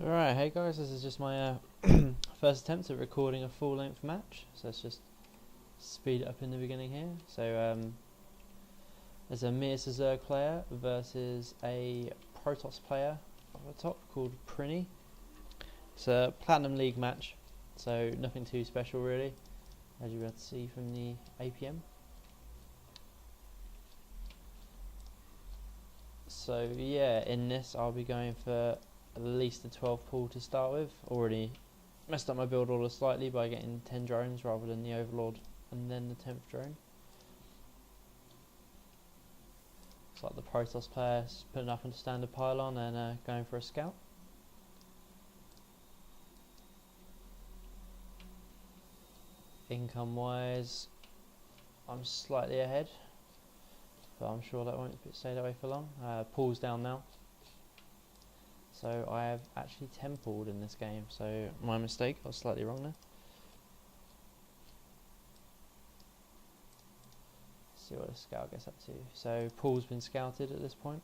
Alright, hey guys, this is just my first attempt at recording a full-length match, so let's just speed it up in the beginning here. So there's a Zerg player versus a Protoss player up the top called Prinny. It's a Platinum League match, so nothing too special really, as you'll be able to see from the APM. So yeah, in this I'll be going for at least a 12 pool to start with. Already messed up my build order slightly by getting 10 drones rather than the Overlord and then the 10th drone. Looks like the Protoss player is putting up a standard pylon and going for a scout. Income wise, I'm slightly ahead, but I'm sure that won't stay that way for long. Pool's down now. So I have actually 10 pooled in this game, so my mistake, I was slightly wrong there. Let's see what the scout gets up to. So pool's been scouted at this point.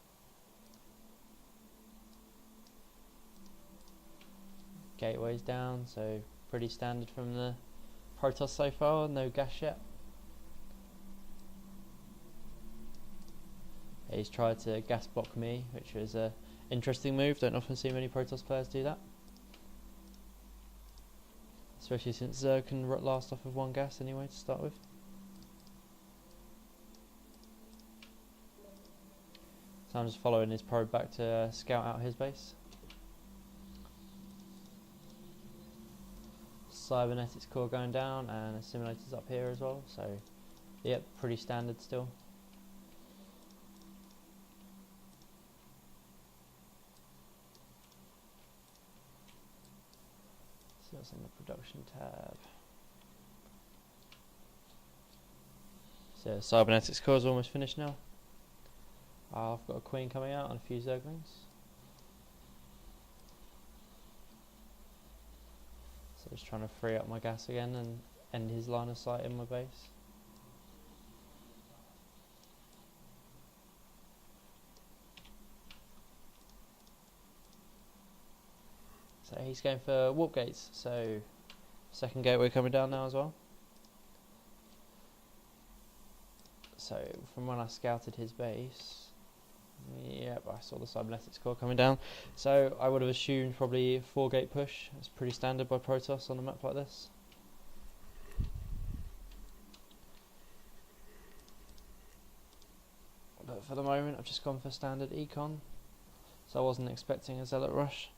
Gateway's down, so pretty standard from the Protoss so far, no gas yet. He's tried to gas block me, which was a interesting move. Don't often see many Protoss players do that, especially since Zerg can last off of one gas anyway to start with. So I'm just following his probe back to scout out his base. Cybernetics core going down and assimilators up here as well, so yep, pretty standard still. See what's in the production tab. So cybernetics core is almost finished now. I've got a queen coming out and a few zerglings. So just trying to free up my gas again and end his line of sight in my base. So he's going for warp gates, so second gateway coming down now as well. So from when I scouted his base, yep, I saw the cybernetics core coming down. So I would have assumed probably 4-gate push. It's pretty standard by Protoss on a map like this. But for the moment I've just gone for standard econ, so I wasn't expecting a zealot rush.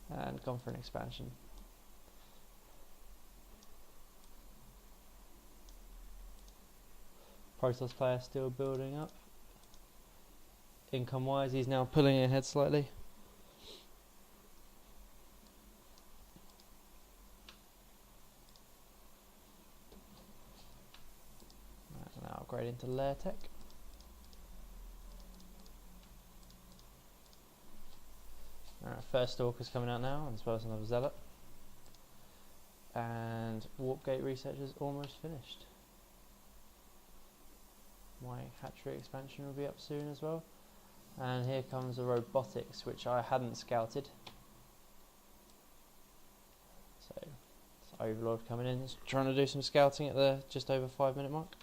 And gone for an expansion. Protoss player still building up. Income wise, he's now pulling ahead slightly. Now upgrade into lair tech. Alright, first stalker's coming out now, as well as another zealot. And warp gate research is almost finished. My hatchery expansion will be up soon as well. And here comes the robotics, which I hadn't scouted. So it's Overlord coming in, just trying to do some scouting at the just over 5-minute mark.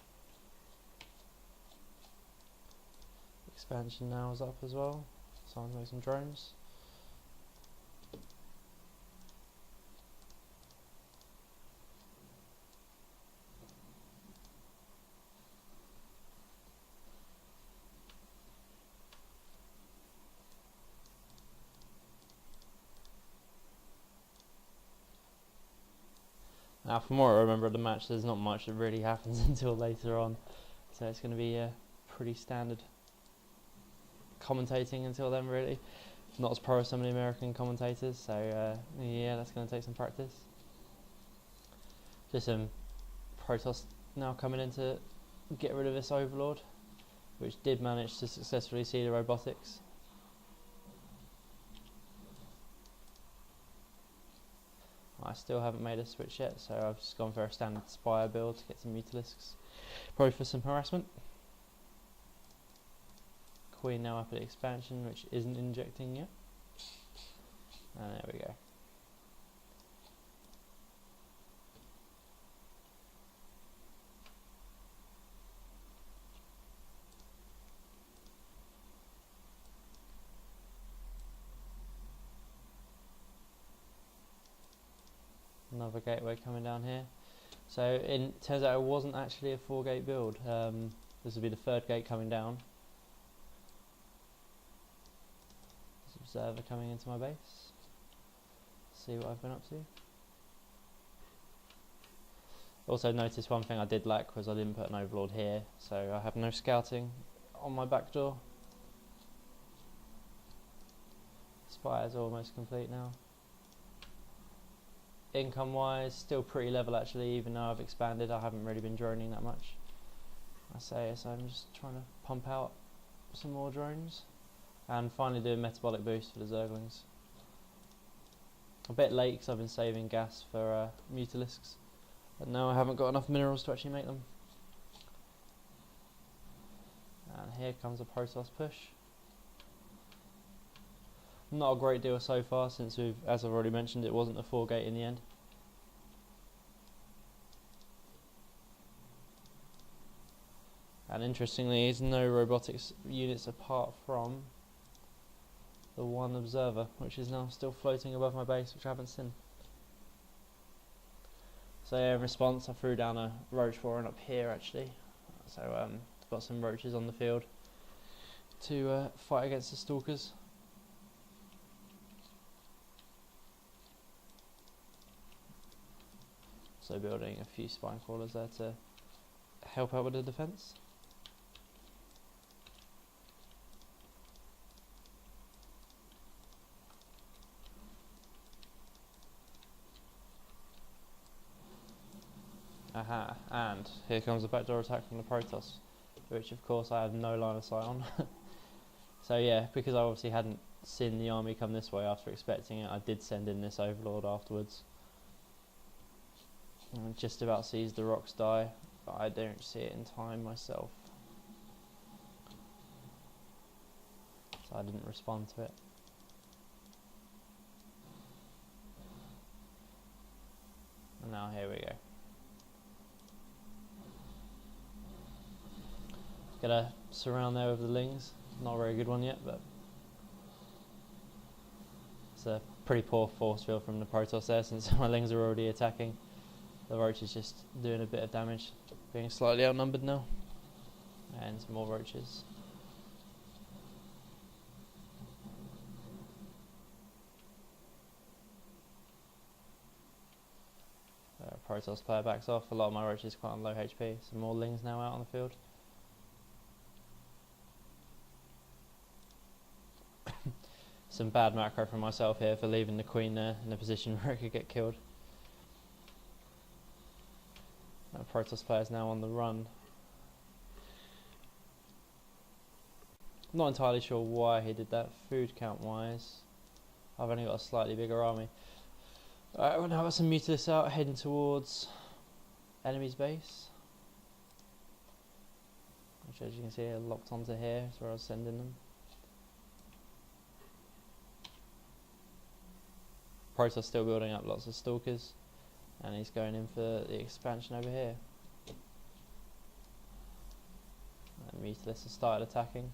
Expansion now is up as well, so I'm doing some drones. Now from what I remember of the match, there's not much that really happens until later on, so it's going to be pretty standard commentating until then really. Not as pro as some of the American commentators, so yeah, that's going to take some practice. Just some Protoss now coming in to get rid of this Overlord, which did manage to successfully see the robotics. I still haven't made a switch yet, so I've just gone for a standard Spire build to get some Mutalisks, probably for some harassment. Queen now up at expansion, which isn't injecting yet. And there we go. Another gateway coming down here. So it turns out it wasn't actually a 4-gate build. This will be the 3rd gate coming down. There's an observer coming into my base. See what I've been up to. Also noticed one thing I did lack was I didn't put an overlord here, so I have no scouting on my back door. Spire's almost complete now. Income wise, still pretty level actually, even though I've expanded. I haven't really been droning that much. I say, so I'm just trying to pump out some more drones. And finally do a metabolic boost for the Zerglings. A bit late because I've been saving gas for Mutalisks. But no, I haven't got enough minerals to actually make them. And here comes a Protoss push. Not a great deal so far, since we've, as I've already mentioned, it wasn't a 4-gate in the end. And interestingly, there's no robotics units apart from the one observer, which is now still floating above my base, which I haven't seen. So yeah, in response, I threw down a roach warren up here actually. So I've got some roaches on the field to fight against the stalkers. So building a few spine crawlers there to help out with the defence. Aha, and here comes a backdoor attack from the Protoss, which of course I have no line of sight on. So yeah, because I obviously hadn't seen the army come this way after expecting it, I did send in this overlord afterwards. And just about sees the rocks die, but I don't see it in time myself. So I didn't respond to it. And now here we go. Get a surround there with the lings. Not a very good one yet, but it's a pretty poor force field from the Protoss there, since my lings are already attacking. The roach is just doing a bit of damage, being slightly outnumbered now. And some more roaches. Protoss player backs off. A lot of my roaches quite on low HP. Some more lings now out on the field. Some bad macro from myself here for leaving the queen there in a position where it could get killed. Protoss players now on the run. Not entirely sure why he did that food count wise. I've only got a slightly bigger army. Alright, well now I've got some Mutalisks out heading towards enemy's base, which as you can see are locked onto here, is where I was sending them. Protoss still building up lots of stalkers, and he's going in for the expansion over here. And Mutalisks have started attacking.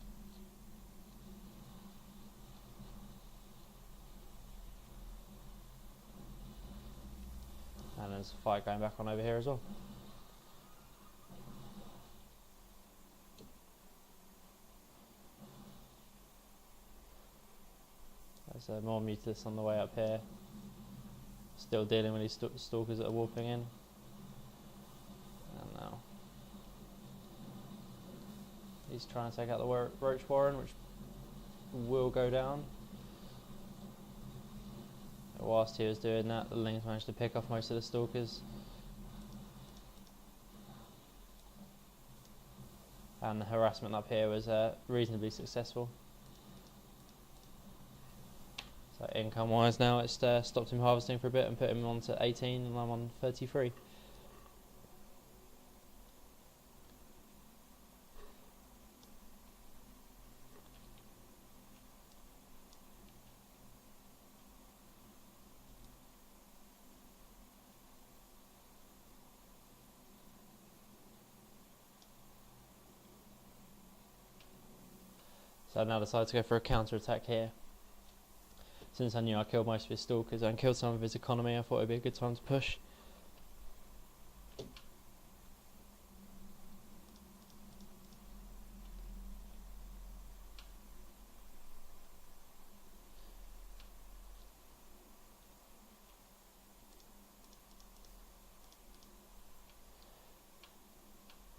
And there's a fight going back on over here as well. There's more Mutalisks on the way up here. Still dealing with these stalkers that are warping in. And now he's trying to take out the roach warren, which will go down. But whilst he was doing that, the lings managed to pick off most of the stalkers. And the harassment up here was reasonably successful. So income wise now it's stopped him harvesting for a bit and put him on to 18, and I'm on 33. So I now decided to go for a counter attack here. Since I knew I killed most of his stalkers and killed some of his economy, I thought it would be a good time to push.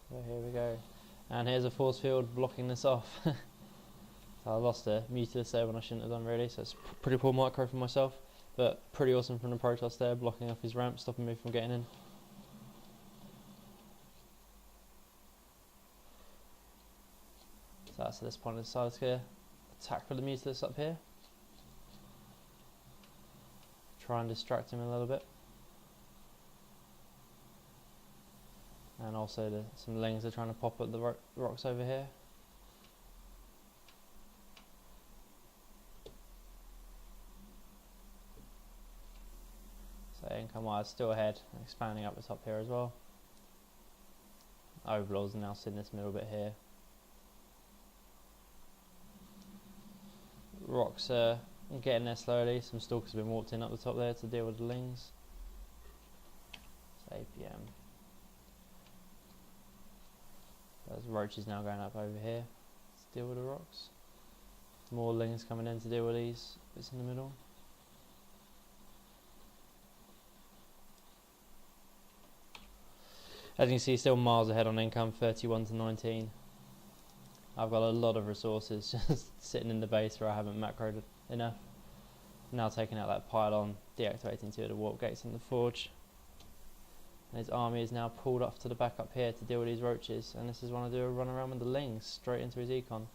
So here we go. And here's a force field blocking this off. So I lost a Mutilus there when I shouldn't have done really, so it's pretty poor micro for myself, but pretty awesome from the Protoss there, blocking off his ramp, stopping me from getting in. So that's at this point I decided to attack for the Mutilus up here. Try and distract him a little bit. And also some lings are trying to pop at the rocks over here. So income wise still ahead, expanding up the top here as well. Overlords are now sitting this middle bit here. Rocks are getting there slowly, some stalkers have been walked in up the top there to deal with the lings. It's APM. There's roaches now going up over here to deal with the rocks. More lings coming in to deal with these bits in the middle. As you can see, still miles ahead on income, 31 to 19. I've got a lot of resources just sitting in the base where I haven't macroed enough. Now taking out that pylon, deactivating 2 of the warp gates in the forge. And his army is now pulled off to the back up here to deal with these roaches, and this is when I do a run around with the lings straight into his econ.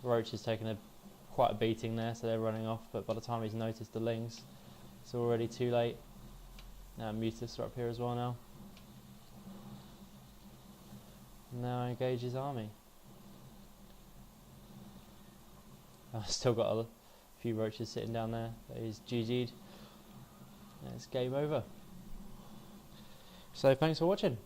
Roach is taking quite a beating there, so they're running off, but by the time he's noticed the lings, it's already too late. Now Mutilus are up here as well now. Now engage his army. I've still got a few roaches sitting down there, but he's GG'd. And it's game over. So thanks for watching.